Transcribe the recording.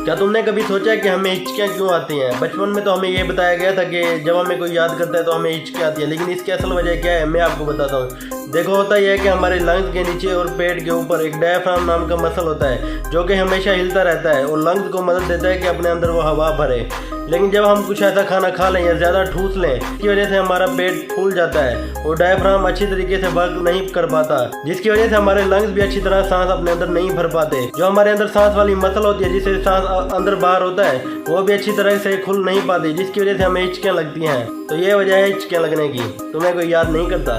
क्या तुमने कभी सोचा है कि हमें हिचकियाँ क्यों आती हैं? बचपन में तो हमें ये बताया गया था कि जब हमें कोई याद करता है तो हमें हिचकियाँ आती है, लेकिन इसकी असल वजह क्या है मैं आपको बताता हूँ। देखो, होता यह है कि हमारे लंग्स के नीचे और पेट के ऊपर एक डायफ्राम नाम का मसल होता है जो कि हमेशा हिलता रहता है और लंग्स को मदद देता है कि अपने अंदर वो हवा भरे। लेकिन जब हम कुछ ऐसा खाना खा लें या ज़्यादा ठूस लें, इसकी वजह से हमारा पेट फूल जाता है और डायफ्राम अच्छी तरीके से वर्क नहीं कर पाता, जिसकी वजह से हमारे लंग्स भी अच्छी तरह सांस अपने अंदर नहीं भर पाते। जो हमारे अंदर सांस वाली मसल होती है जिससे सांस अंदर बाहर होता है, वो भी अच्छी तरह से खुल नहीं पाती, जिसकी वजह से हमें हिचकियाँ लगती हैं। तो ये वजह है हिचकियाँ लगने की। तुम्हें कोई याद नहीं करता?